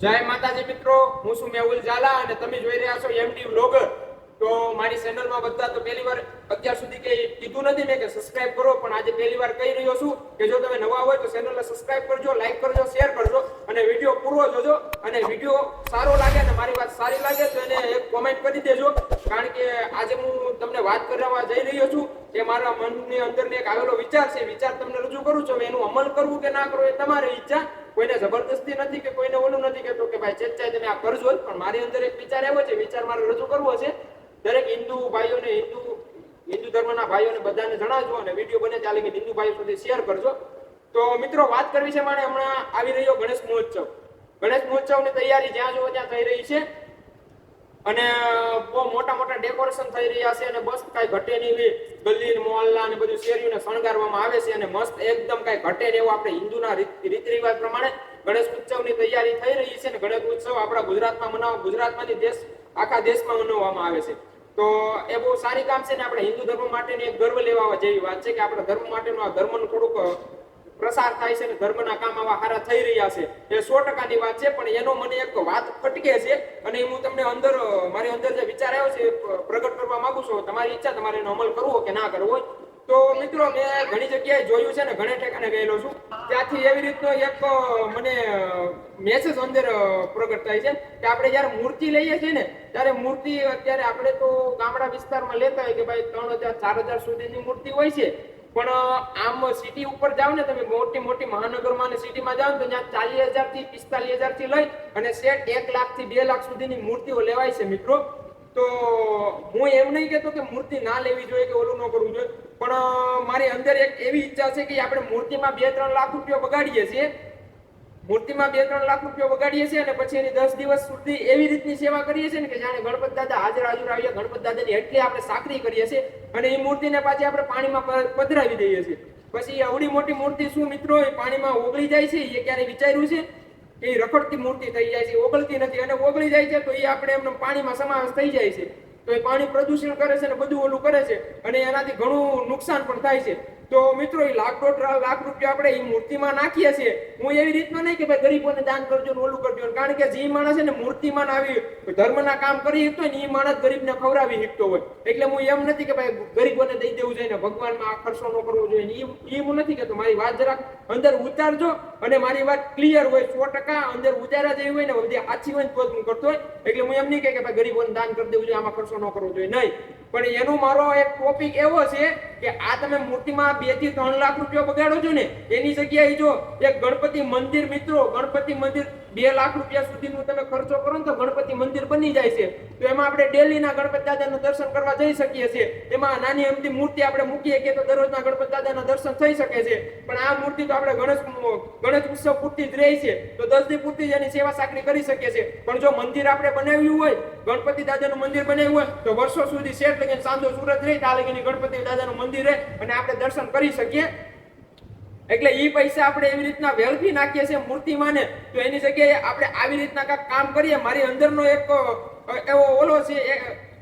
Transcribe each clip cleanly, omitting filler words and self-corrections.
જય માતાજી મિત્રો, હું છું મેહુલ ઝાલા અને તમે જોઈ રહ્યા છો એમડી વ્લોગર. તો મારી ચેનલમાં બધા તો પહેલી વાર અત્યાર સુધી કે કીધું નથી મેં કે સબસ્ક્રાઇબ કરો, પણ આજે પહેલી વાર કહી રહ્યો છું કે જો તમે નવા હોય તો ચેનલને સબસ્ક્રાઇબ કરજો, લાઈક કરજો, શેર કરજો અને વિડીયો પૂરો જોજો. અને વિડીયો સારો લાગે અને મારી વાત સારી લાગે તો એને એક કોમેન્ટ કરી દેજો, કારણ કે આજે હું તમને વાત કરવા જઈ રહ્યો છું કે મારા મનની અંદરને એક આવેલો વિચાર છે. વિચાર તમને રજૂ કરું છું, એનું અમલ કરવું કે ના કરવું એ તમારી ઈચ્છા. કોઈને જબરદસ્તી નથી કે કોઈને ઓલું નથી કહેતો કે ભાઈ ચેચાઈ તમે આ કરજો, પણ મારી અંદર એક વિચાર આવ્યો છે, વિચાર મારે રજૂ કરવો છે. દરેક હિન્દુ ભાઈઓને હિન્દુ ધર્મના ભાઈઓને બધાને જણાવજો અને વિડીયો બને ત્યાં લગી હિન્દુ ભાઈઓ સુધી શેર કરજો. તો મિત્રો વાત કરવી છે મારે, હમણાં આવી રહ્યો ગણેશ મહોત્સવ. ગણેશ મહોત્સવની તૈયારી જ્યાં જોવો ત્યાં થઈ રહી છે અને બહુ મોટા મોટા ડેકોરેશન થઈ રહ્યા છે અને બસ કાંઈ ઘટે નહીં. ગલી મોહલ્લા અને બધું શેરીઓને શણગારવામાં આવે છે અને મસ્ત એકદમ કાંઈ ઘટે નહીં એવું આપણે હિન્દુના રીત રિવાજ પ્રમાણે ગણેશ ઉત્સવની તૈયારી થઈ રહી છે. અને ગણેશ ઉત્સવ આપણા ગુજરાતમાંથી આખા દેશમાં મનાવવામાં આવે છે. તો એ બહુ સારી કામ છે ને આપણે હિન્દુ ધર્મ માટેની એક ગર્વ લેવા જેવી વાત છે કે આપણા ધર્મ માટેનું આ ધર્મનું થોડુંક પ્રસાર થાય છે અને ધર્મના કામ આવા સારા થઈ રહ્યા છે. એ 100%ની વાત છે, પણ એનો મને એક વાત ખટકે છે અને હું તમને મારી અંદર જે વિચાર આવ્યો છે પ્રગટ કરવા માંગુ છું. તમારી ઈચ્છા, તમારે એનો અમલ કરવો કે ના કરવો હોય. તો મિત્રો મેં ઘણી જગ્યાએ જોયું છે ને, ઘણે ઠેકાણે ગયેલો છું, ત્યાંથી એવી રીતનો એક મને મેસેજ અંદર પ્રગટ થાય છે કે આપણે જયારે મૂર્તિ લઈએ છીએ ને, ત્યારે મૂર્તિ અત્યારે આપણે તો ગામડા વિસ્તારમાં લેતા હોય કે ભાઈ 3000-4000 સુધીની મૂર્તિ હોય છે, પણ આમ સિટી ઉપર જાવ ને તમે, મોટી મોટી મહાનગરમાં અને સિટીમાં જાવ ને તો ત્યાં 40,000 થી 45,000 થી લઈ અને સેટ 1 લાખ થી 2 લાખ સુધીની મૂર્તિઓ લેવાય છે મિત્રો. તો હું એમ નહીં કહેતો કે મૂર્તિ ના લેવી જોઈએ કે ઓલું ન કરવું જોઈએ, પણ મારી અંદર એક એવી ઈચ્છા છે કે આપણે મૂર્તિમાં 2-3 લાખ રૂપિયા બગાડીએ છીએ, અને પછી એની 10 દિવસ સુધી એવી રીતની સેવા કરીએ છીએ ને કે જાણે ગણપત દાદા હાજર આવીએ, ગણપત દાદાની એટલી આપણે સાકરી કરીએ છીએ અને એ મૂર્તિને પાછી આપણે પાણીમાં પધરાવી દઈએ છીએ. પછી આવડી મોટી મૂર્તિ શું મિત્રો એ પાણીમાં ઓગળી જાય છે, એ ક્યારે વિચાર્યું છે? એ રખડતી મૂર્તિ થઈ જાય છે, ઓગળતી નથી, અને ઓગળી જાય છે તો એ આપણે એમને પાણીમાં સમાવેશ થઈ જાય છે, તો એ પાણી પ્રદૂષણ કરે છે અને બધું ઓલું કરે છે અને એનાથી ઘણું નુકસાન પણ થાય છે. તો મિત્રો એ 1.5 લાખ રૂપિયા આપણે એ મૂર્તિમાં નાખીએ છીએ. હું એવી રીતનો નહીં કે ભાઈ ગરીબોને દાન કરજો ને ઓલું કરજો, કારણ કે જે માણસ છે ને મૂર્તિમાં આવી ધર્મના કામ કરી શકતો હોય ને એ માણસ ગરીબને ખવડાવી શકતો હોય. એટલે હું એમ નથી કે ભાઈ ગરીબોને દઈ દેવું જોઈએ ને ભગવાનમાં આ ખર્ચો ન કરવો જોઈએ, એ હું નથી કહેતો. મારી વાત જરાક અંદર ઉતારજો અને મારી વાત ક્લિયર હોય, 100% અંદર ઉતારા જેવી હોય ને બધી સાચી હોય તો જ હું કરતો હોય. એટલે હું એમ નહીં કે ભાઈ ગરીબોને દાન કરી દેવું જોઈએ, આમાં ખર્ચો ન કરવો જોઈએ, નહીં. પણ એનો મારો એક ટોપિક એવો છે કે આ તમે મૂર્તિમાં 2 થી 3 લાખ રૂપિયા બગાડો છો ને, એની જગ્યાએ જો એક ગણપતિ મંદિર, મિત્રો ગણપતિ મંદિર 2 લાખ રૂપિયા સુધીનું તમે ખર્ચો કરો ને તો ગણપતિ મંદિર બની જાય છે. તો એમાં આપણે ડેલીના ગણપતિ દાદાનું દર્શન કરવા જઈ શકીએ છીએ. એમાં નાની અમથી મૂર્તિ આપણે મૂકીએ કે તો દરરોજના ગણપતિ દાદાના દર્શન થઈ શકે છે. પણ આ મૂર્તિ તો આપણે ગણેશ ઉત્સવ પૂરતી જ રહી છે, તો 10 દી પૂરતી જ એની સેવા સાકરી કરી શકીએ છીએ. પણ જો મંદિર આપણે બનાવ્યું હોય, ગણપતિ દાદાનું મંદિર બનાવ્યું હોય, તો વર્ષો સુધી શેઠ લગીને સાંજો સૂરજ રહે ત્યાં લગીને ગણપતિ દાદાનું મંદિર રહે અને આપણે દર્શન કરી શકીએ. એટલે એ પૈસા આપણે એવી રીતના વેલફી નાખીએ છીએ મૂર્તિમાં ને, તો એની જગ્યાએ આપણે આવી રીતના કાંઈક કામ કરીએ. મારી અંદરનો એક એવો ઓલો છે,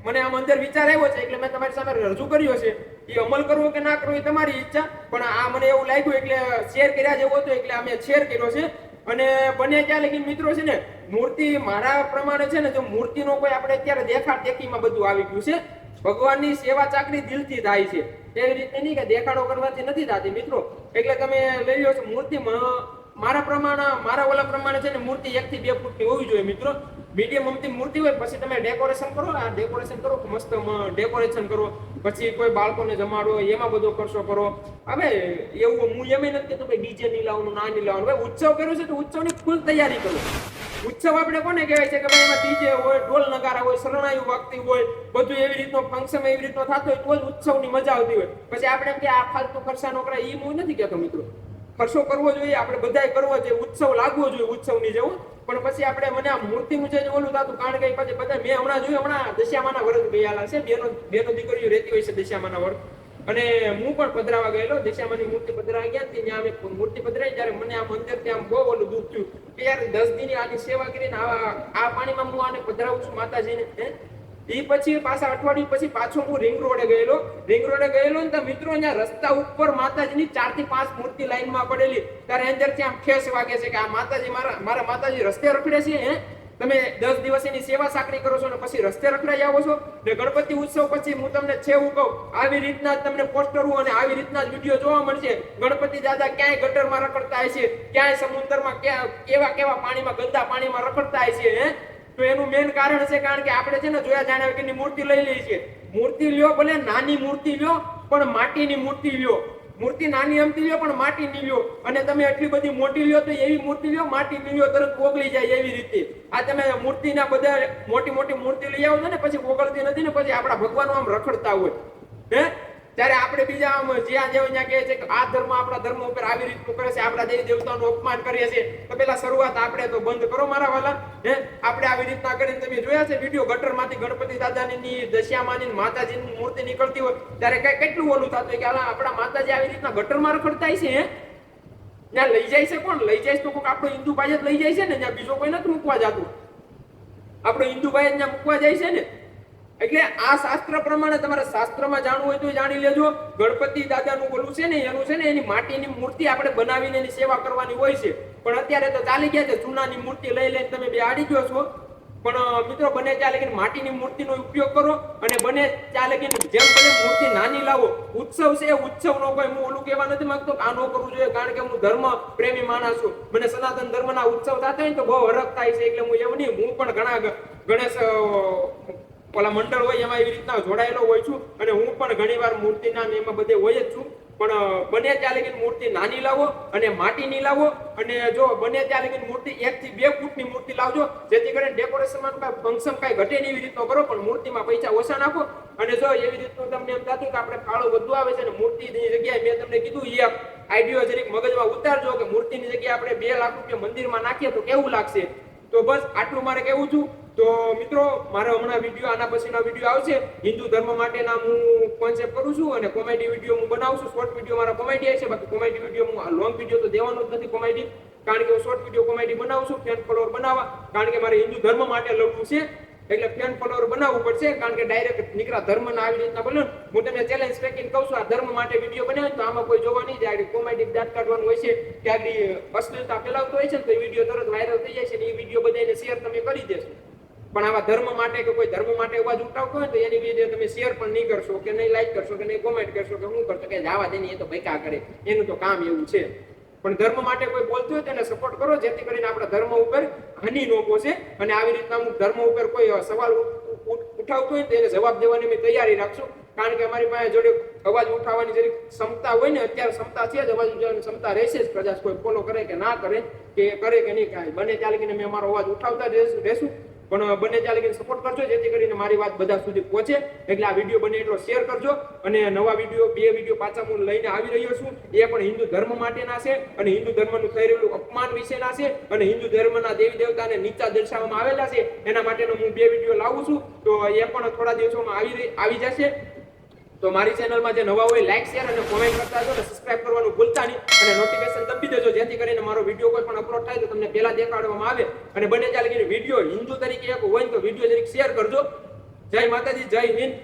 મને આમ અંદર વિચાર આવ્યો છે એટલે મેં તમારી સામે રજૂ કર્યો છે. એ અમલ કરવો કે ના કરવો એ તમારી ઈચ્છા, પણ આ મને એવું લાગ્યું એટલે શેર કર્યા જેવો હતો એટલે અમે શેર કર્યો છે. અને બને ત્યાં લગી મિત્રો છે ને, મૂર્તિ મારા પ્રમાણે છે ને, જો મૂર્તિનો કોઈ આપણે અત્યારે દેખાડ દેખીમાં બધું આવી ગયું છે. ભગવાનની સેવા ચાકરી દિલથી થાય છે, એવી રીતે નહીં કે દેખાડો કરવાથી નથી થતી મિત્રો. એટલે તમે લઈ લો છો મૂર્તિ, મારા ઓલા પ્રમાણે છે ને મૂર્તિ 1 થી 2 ફૂટની હોવી જોઈએ મિત્રો. મીડિયમ અમથી મૂર્તિ હોય, પછી તમે ડેકોરેશન કરો, આ ડેકોરેશન કરો, મસ્ત ડેકોરેશન કરો, પછી કોઈ બાળકોને જમાડો એમાં બધો ખર્ચો કરો. હવે એવું હું એમ નથી કહેતો ભાઈ ડીજે નહીં લાવવાનું, ના નહીં લાવવાનું. ભાઈ ઉત્સવ કર્યો છે તો ઉત્સવની ફૂલ તૈયારી કરો. ઉત્સવ આપણે કોને કહેવાય છે કે ભાઈ એમાં ડીજે હોય, ઢોલ નગારા હોય, શરણાઈઓ વાગતી હોય, બધું એવી રીતનો ફંક્શન એવી રીતનો થતો હોય તો જ ઉત્સવની મજા આવતી હોય. પછી આપણે એમ કે આ ફાલતુ ખર્ચા ન કરાય, એ હું નથી કહેતો મિત્રો. ખર્ચો કરવો જોઈએ, આપણે બધાય કરવો જોઈએ, ઉત્સવ લાગવો જોઈએ ઉત્સવની જેવું. પણ પછી આપણે મને આ મૂર્તિ મુજબ ઓલું થતું, કારણ કે પછી બધા મેં હમણાં જોયું, હમણાં દશામાના વર્ગ ગયેલા છે, બેનો દીકરીઓ રહેતી હોય છે દશામાના વર્ગ, અને હું પણ પધરાવા ગયેલો. દશામાની મૂર્તિ પધરાવા ગયા ત્યાં અમે મૂર્તિ પધરાઈ, ત્યારે મને આમ અંદરથી આમ બહુ ઓલું દુઃખ થયું કે યાર 10 દીની આની સેવા કરીને આ પાણીમાં હું આને પધરાવું છું માતાજીને. ઈ પછી પાછા અઠવાડિયું પછી પાછો હું રિંગ રોડે ગયેલો ને તો મિત્રો અહીંયા રસ્તા ઉપર માતાજીની 4 થી 5 મૂર્તિ લાઈનમાં પડેલી. ત્યારે અંદરથી આમ ઠેસ વાગે છે કે આ માતાજી મારા માતાજી રસ્તે રખડે છે હે. તમે 10 દિવસ એની સેવા સાકરી કરો છો ને પછી રસ્તે રખડાઈ આવો છો. ને ગણપતિ ઉત્સવ પછી હું તમને છેવું કહું, આવી રીતના જ તમને પોસ્ટરો અને આવી રીતના જ વિડીયો જોવા મળશે. ગણપતિ દાદા ક્યાંય ગટરમાં રખડતા હશે, ક્યાંય સમુદ્રમાં, કેવા પાણીમાં, ગંદા પાણીમાં રખડતા હશે હે. તો એનું મેઇન કારણ છે કારણ કે આપણે છે ને જોયા જાણ્યા વગરની મૂર્તિ લઈ લઈએ છીએ. મૂર્તિ લ્યો, ભલે નાની મૂર્તિ લ્યો પણ માટીની મૂર્તિ લ્યો. મૂર્તિ નાની અમથી લ્યો પણ માટીની લ્યો. અને તમે એટલી બધી મોટી લ્યો તો એવી મૂર્તિ લ્યો, માટીની લ્યો તરત ઓગળી જાય એવી રીતે. આ તમે મૂર્તિના બધા મોટી મૂર્તિ લઈ આવો છો ને પછી ઓગળતી નથી ને પછી આપણા ભગવાનો આમ રખડતા હોય હે. ત્યારે આપણે બીજા આમ જ્યાં કહે છે કે આ ધર્મ આપણા ધર્મ ઉપર આવી રીતનું કરે છે, આપણા દેવી દેવતાનું અપમાન કરીએ છીએ. તો પેલા શરૂઆત આપણે તો બંધ કરો મારા વાલા હે. આપણે આવી રીતના કરીને તમે જોયા છે વિડીયો ગટરમાંથી ગણપતિ દાદાની, દશિયામાની, માતાજીની મૂર્તિ નીકળતી હોય ત્યારે કેટલું ઓલું થતું હોય કે આપણા માતાજી આવી રીતના ગટરમાં રખડતા છે હે. ત્યાં લઈ જાય છે કોણ? લઈ જાય તો કોઈક આપણો હિન્દુભાઈ જ લઈ જાય છે ને, ત્યાં બીજો કોઈ નથી મૂકવા જતું. આપણો હિન્દુભાઈ ત્યાં મૂકવા જાય છે ને. એટલે આ શાસ્ત્ર પ્રમાણે તમારે શાસ્ત્રમાં જાણવું હોય તો જાણી લેજો. ગણપતિ દાદાનું ઓલું છે ને એનું છે ને એની માટીની મૂર્તિ આપણે બનાવીને એની સેવા કરવાની હોય છે. પણ અત્યારે તો ચાલી ગયા છે ચૂનાની મૂર્તિ લઈ લઈને તમે બે આડી ગયો છો. પણ મિત્રો બને ત્યાં લગીને માટીની મૂર્તિનો ઉપયોગ કરો અને બને ત્યાં લગીને જેમ બને મૂર્તિ નાની લાવો. ઉત્સવ છે, ઉત્સવનો કોઈ હું ઓલું કહેવા નથી માંગતો કે આ ન કરવું જોઈએ કારણ કે હું ધર્મ પ્રેમી માણસ છું. મને સનાતન ધર્મના ઉત્સવ થતા હોય તો બહુ હરખ થાય છે. એટલે હું એવું નહીં, હું પણ ઘણા ગણેશ ઓલા મંડળ હોય એમાં એવી રીતના જોડાયેલો હોય છું અને હું પણ ઘણીવાર મૂર્તિના એમાં બધે હોય જ છું. પણ બને ત્યાં લગીને મૂર્તિ નાની લાવો અને માટીની લાવો. અને જો બને ત્યાં લગીને મૂર્તિ 1 થી 2 ફૂટની મૂર્તિ લાવજો જેથી કરીને ડેકોરેશનમાં કાંઈ ફંક્શન કાંઈ ઘટે નહીં એવી રીતનો કરો. પણ મૂર્તિમાં પૈસા ઓછા નાખો. અને જો એવી રીતનું તમને એમ થતું કે આપણે ફાળો વધુ આવે છે ને મૂર્તિની જગ્યાએ મેં તમને કીધું એ આઈડિયો જરીક મગજમાં ઉતારજો કે મૂર્તિની જગ્યાએ આપણે 2 લાખ રૂપિયા મંદિરમાં નાખીએ તો કેવું લાગશે. તો બસ આટલું મારે કહેવું છું. તો મિત્રો મારો હમણાં વિડીયો આના પછીનો વિડીયો આવશે હિન્દુ ધર્મ માટેના હું કોન્સેપ્ટ કરું છું અને કોમેડી વિડીયો હું બનાવું છું. શોર્ટ વિડીયો મારા કોમેડી છે, બાકી કોમેડી વિડીયો હું લોંગ વિડીયો તો દેવાનો જ નથી કોમેડી, કારણ કે હું શોર્ટ વિડીયો કોમેડી બનાવું છું ફેન ફોલોવર બનાવવા. કારણ કે મારે હિન્દુ ધર્મ માટે લડવું છે એટલે ફેન ફોલોવર બનાવવું પડશે. કારણ કે ડાયરેક્ટ નીકળા ધર્મના આવી રીતના બોલો હું તમને ચેલેન્જ પેકિંગ કહું છું આ ધર્મ માટે વિડીયો બનાવે તો આમાં કોઈ જોવા નહીં જાય. કોમેડી દાંત કાઢવાનું હોય છે કે આગળ અશ્લીલતા ફેલાવતો હોય છે તો એ વિડીયો તરત વાયરલ થઈ જાય છે ને એ વિડીયો બધાને શેર તમે કરી દેશો. પણ આવા ધર્મ માટે કે કોઈ ધર્મ માટે અવાજ ઉઠાવતો હોય તો એની વિડીયો તમે શેર પણ નહીં કરશો કે નહીં લાઈક કરશો કે નહીં કોમેન્ટ કરશો કે શું કરશો કે જવા દેની એ તો ભેકા કરે, એનું તો કામ એવું છે. પણ ધર્મ માટે કોઈ બોલતું હોય તેને સપોર્ટ કરો જેથી કરીને આપણા ધર્મ ઉપર હાનિ ન પહોંચે. અને આવી રીતના અમુક ધર્મ ઉપર કોઈ સવાલ ઉઠાવતો હોય તો એને જવાબ દેવાની મેં તૈયારી રાખશું. કારણ કે અમારી પાસે જોડે અવાજ ઉઠાવવાની જરી ક્ષમતા હોય ને, અત્યારે ક્ષમતા છે જ, અવાજ ઉઠાવવાની ક્ષમતા રહેશે જ. કદાચ કોઈ ફોલો કરે કે ના કરે કે કરે કે નહીં કાંઈ બને ત્યાં લગીને મેં અમારો અવાજ ઉઠાવતા રહેશું. પણ બને ત્યાં લગીને સપોર્ટ કરજો જેથી કરીને મારી વાત બધા સુધી પહોંચે. એટલે આ વિડીયો બને એટલો શેર કરજો. અને નવા વિડીયો 2 વિડીયો પાછા હું લઈને આવી રહ્યો છું. એ પણ હિન્દુ ધર્મ માટેના છે અને હિન્દુ ધર્મનું થઈ રહેલું અપમાન વિશેના છે અને હિન્દુ ધર્મના દેવી દેવતાને નીચા દર્શાવવામાં આવેલા છે એના માટેનો હું 2 વિડીયો લાવું છું. તો એ પણ થોડા દિવસોમાં આવી જશે. તો મારી ચેનલમાં જે નવા હોય લાઈક શેર અને કોમેન્ટ કરતા જો અને સબસ્ક્રાઇબ કરવાનું ભૂલતા નહીં અને નોટિફિકેશન દબાવી દેજો જેથી કરીને મારો વિડીયો કોઈ પણ અપલોડ થાય તો તમને પહેલા દેખાડવામાં આવે. અને બને ત્યાં લગીને વિડીયો હિન્દુ તરીકે એક હોય તો વિડીયો જરીક શેર કરજો. જય માતાજી, જય હિન્દ.